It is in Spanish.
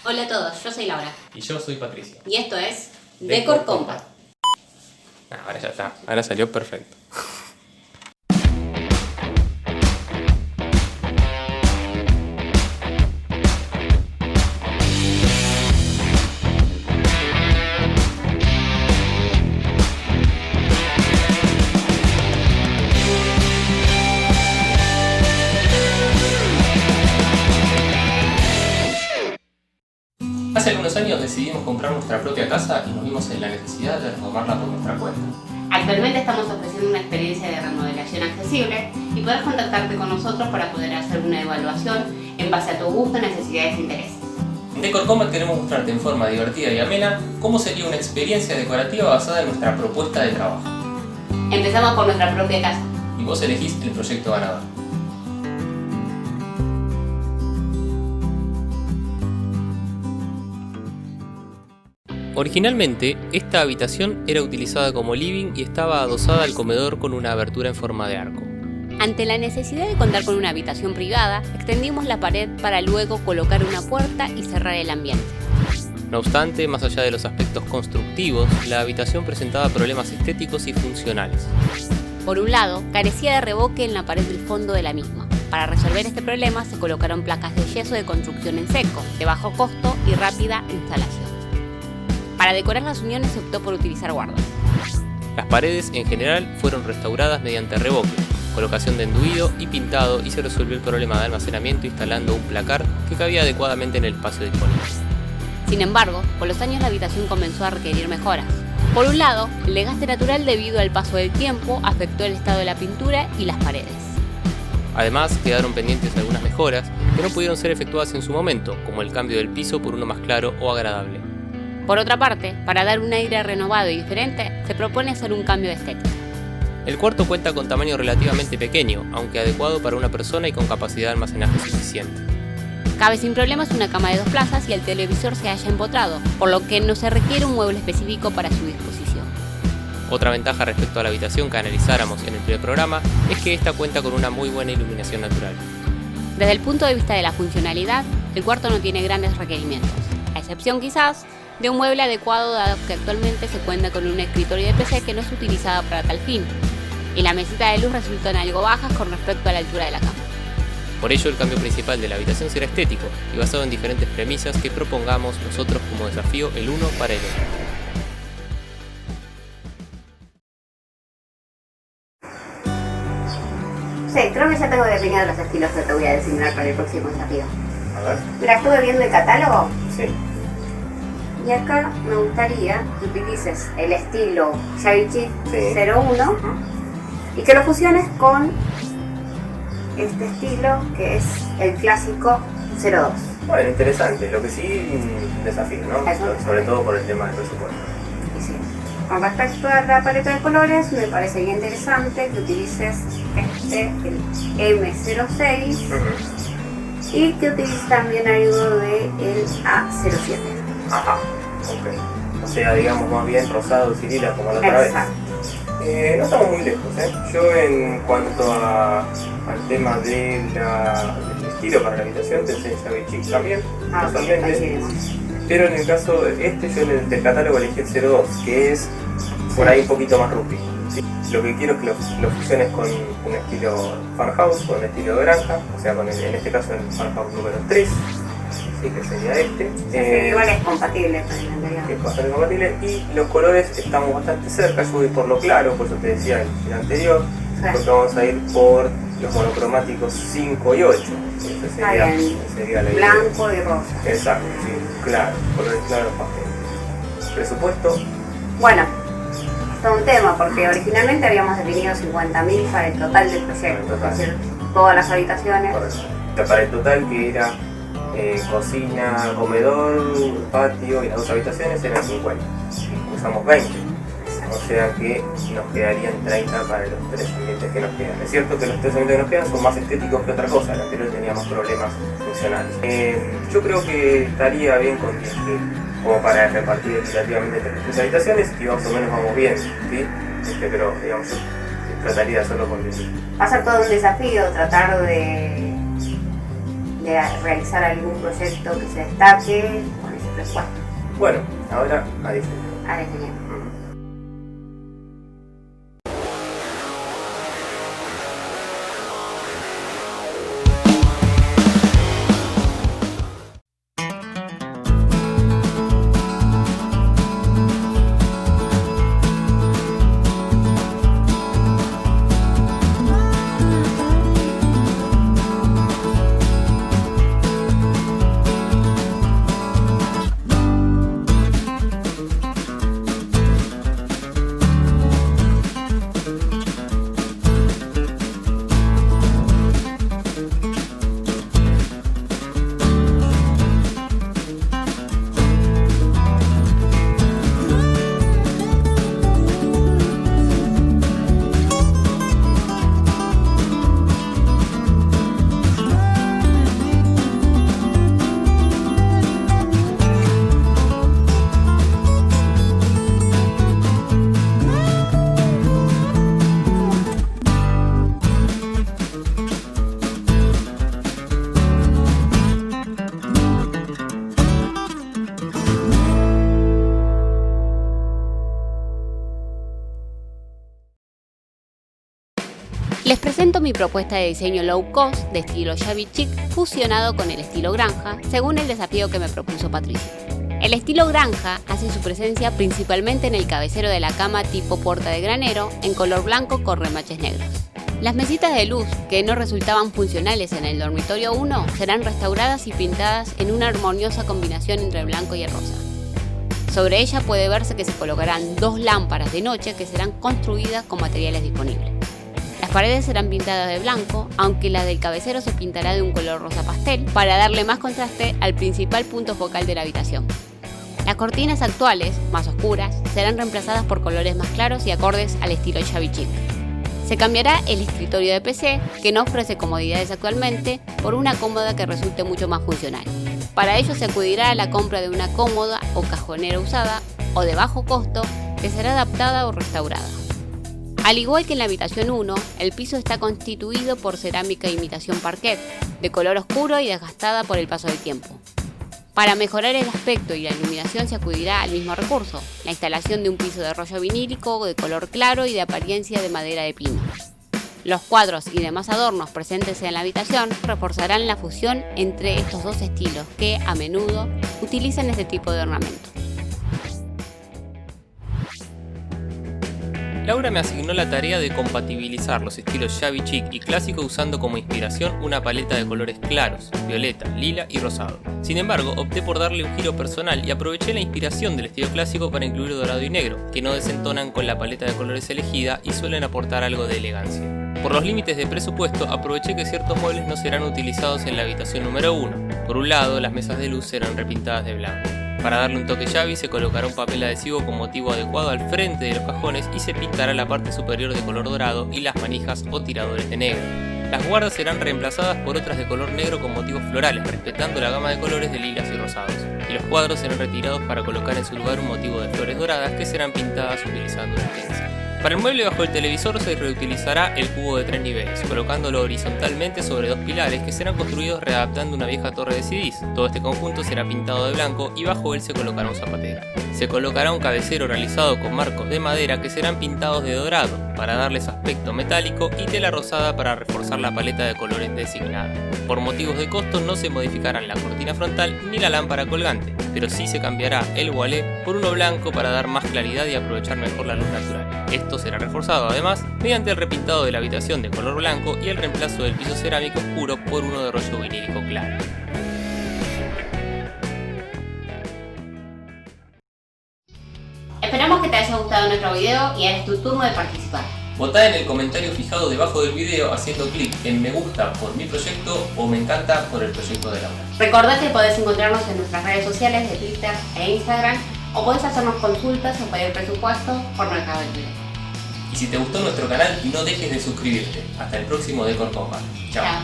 Hola a todos, yo soy Laura. Y yo soy Patricio. Y esto es Decor Compact. Ahora ya está, ahora salió perfecto. Hace algunos años decidimos comprar nuestra propia casa y nos vimos en la necesidad de renovarla por nuestra cuenta. Actualmente estamos ofreciendo una experiencia de remodelación accesible y podrás contactarte con nosotros para poder hacer una evaluación en base a tu gusto, necesidades e intereses. En Decor Compact queremos mostrarte en forma divertida y amena cómo sería una experiencia decorativa basada en nuestra propuesta de trabajo. Empezamos por nuestra propia casa. Y vos elegís el proyecto ganador. Originalmente, esta habitación era utilizada como living y estaba adosada al comedor con una abertura en forma de arco. Ante la necesidad de contar con una habitación privada, extendimos la pared para luego colocar una puerta y cerrar el ambiente. No obstante, más allá de los aspectos constructivos, la habitación presentaba problemas estéticos y funcionales. Por un lado, carecía de revoque en la pared del fondo de la misma. Para resolver este problema se colocaron placas de yeso de construcción en seco, de bajo costo y rápida instalación. Para decorar las uniones se optó por utilizar guardas. Las paredes en general fueron restauradas mediante revoque, colocación de enduido y pintado, y se resolvió el problema de almacenamiento instalando un placar que cabía adecuadamente en el espacio disponible. Sin embargo, con los años la habitación comenzó a requerir mejoras. Por un lado, el desgaste natural debido al paso del tiempo afectó el estado de la pintura y las paredes. Además, quedaron pendientes algunas mejoras que no pudieron ser efectuadas en su momento, como el cambio del piso por uno más claro o agradable. Por otra parte, para dar un aire renovado y diferente, se propone hacer un cambio de estética. El cuarto cuenta con tamaño relativamente pequeño, aunque adecuado para una persona y con capacidad de almacenaje suficiente. Cabe sin problemas una cama de 2 plazas y el televisor se halla empotrado, por lo que no se requiere un mueble específico para su disposición. Otra ventaja respecto a la habitación que analizáramos en el primer programa es que esta cuenta con una muy buena iluminación natural. Desde el punto de vista de la funcionalidad, el cuarto no tiene grandes requerimientos, a excepción quizás de un mueble adecuado dado que actualmente se cuenta con un escritorio de PC que no es utilizado para tal fin, y la mesita de luz resultan algo bajas con respecto a la altura de la cama. Por ello, el cambio principal de la habitación será estético y basado en diferentes premisas que propongamos nosotros como desafío el uno para el otro. Sí, creo que ya tengo definido los estilos que te voy a designar para el próximo desafío. A ver. Mira, estuve viendo el catálogo. Sí. Y acá me gustaría que utilices el estilo Xavichi Sí. 01 y que lo fusiones con este estilo que es el clásico 02. Bueno, interesante. Lo que sí, un desafío, ¿no? Eso. Sobre todo por el tema del presupuesto. Y sí. Con respecto a la paleta de colores, me parecería interesante que utilices el M06 y que utilices también algo del A07. Ajá, ok. O sea, digamos más bien rosados y lilas como la otra vez. Exacto. No estamos muy lejos, ¿eh? Yo en cuanto al tema del estilo para la habitación pensé en Xavichi también, casualmente. coincidimos. Pero en el caso yo en el del catálogo elegí el 02, que es por ahí un poquito más rústico, ¿sí? Lo que quiero es que lo fusiones con un estilo farmhouse, con un estilo de granja, o sea, en este caso el farmhouse número 3. Sí, que sería este. Sí, igual es compatible con el anterior. Es bastante compatible y los colores estamos bastante cerca. Yo voy por lo claro, por eso te decía el anterior, porque vamos a ir por los monocromáticos 5 y 8. Ese sería la idea. Blanco y rosa. Exacto, sí, claro, colores claros, pastel. Presupuesto. Bueno, es todo un tema porque originalmente habíamos definido 50.000 para el total del proyecto, es decir, todas las habitaciones. Correcto. Para el total que era cocina, comedor, patio y las 2 habitaciones eran 50. Usamos 20. O sea que nos quedarían 30 para los 3 ambientes que nos quedan. Es cierto que los 3 ambientes que nos quedan son más estéticos que otra cosa, el anterior tenía más problemas funcionales. Yo creo que estaría bien con 10.000 como para repartir equitativamente entre las 3 habitaciones y más o menos vamos bien, ¿sí? Pero digamos, yo trataría solo con 10.000. Va a ser todo un desafío tratar de de realizar algún proyecto que se destaque con ese presupuesto. Bueno, ahora a diseñar. A diseñar. Les presento mi propuesta de diseño low cost de estilo shabby chic fusionado con el estilo granja, según el desafío que me propuso Patricia. El estilo granja hace su presencia principalmente en el cabecero de la cama tipo puerta de granero en color blanco con remaches negros. Las mesitas de luz, que no resultaban funcionales en el dormitorio 1, serán restauradas y pintadas en una armoniosa combinación entre el blanco y el rosa. Sobre ella puede verse que se colocarán 2 lámparas de noche que serán construidas con materiales disponibles. Las paredes serán pintadas de blanco, aunque la del cabecero se pintará de un color rosa pastel para darle más contraste al principal punto focal de la habitación. Las cortinas actuales, más oscuras, serán reemplazadas por colores más claros y acordes al estilo shabby chic. Se cambiará el escritorio de PC, que no ofrece comodidades actualmente, por una cómoda que resulte mucho más funcional. Para ello se acudirá a la compra de una cómoda o cajonera usada o de bajo costo que será adaptada o restaurada. Al igual que en la habitación 1, el piso está constituido por cerámica imitación parquet, de color oscuro y desgastada por el paso del tiempo. Para mejorar el aspecto y la iluminación se acudirá al mismo recurso, la instalación de un piso de rollo vinílico de color claro y de apariencia de madera de pino. Los cuadros y demás adornos presentes en la habitación reforzarán la fusión entre estos dos estilos que, a menudo, utilizan este tipo de ornamento. Laura me asignó la tarea de compatibilizar los estilos shabby chic y clásico usando como inspiración una paleta de colores claros, violeta, lila y rosado. Sin embargo, opté por darle un giro personal y aproveché la inspiración del estilo clásico para incluir dorado y negro, que no desentonan con la paleta de colores elegida y suelen aportar algo de elegancia. Por los límites de presupuesto, aproveché que ciertos muebles no serán utilizados en la habitación número 1. Por un lado, las mesas de luz serán repintadas de blanco. Para darle un toque shabby se colocará un papel adhesivo con motivo adecuado al frente de los cajones y se pintará la parte superior de color dorado y las manijas o tiradores de negro. Las guardas serán reemplazadas por otras de color negro con motivos florales, respetando la gama de colores de lilas y rosados. Y los cuadros serán retirados para colocar en su lugar un motivo de flores doradas que serán pintadas utilizando una pinza. Para el mueble bajo el televisor se reutilizará el cubo de 3 niveles, colocándolo horizontalmente sobre 2 pilares que serán construidos readaptando una vieja torre de CDs. Todo este conjunto será pintado de blanco y bajo él se colocará un zapatero. Se colocará un cabecero realizado con marcos de madera que serán pintados de dorado para darles aspecto metálico y tela rosada para reforzar la paleta de colores designada. Por motivos de costo no se modificarán la cortina frontal ni la lámpara colgante, pero sí se cambiará el voilé por uno blanco para dar más claridad y aprovechar mejor la luz natural. Esto será reforzado además mediante el repintado de la habitación de color blanco y el reemplazo del piso cerámico oscuro por uno de rollo vinílico claro. Esperamos que te haya gustado nuestro video y ahora es tu turno de participar. Votá en el comentario fijado debajo del video haciendo clic en me gusta por mi proyecto o me encanta por el proyecto de Laura. Recordá que podés encontrarnos en nuestras redes sociales de Twitter e Instagram o podés hacernos consultas o pedir presupuesto por Mercado Libre. Y si te gustó nuestro canal, no dejes de suscribirte. Hasta el próximo Decor Compa. Chao. Chao.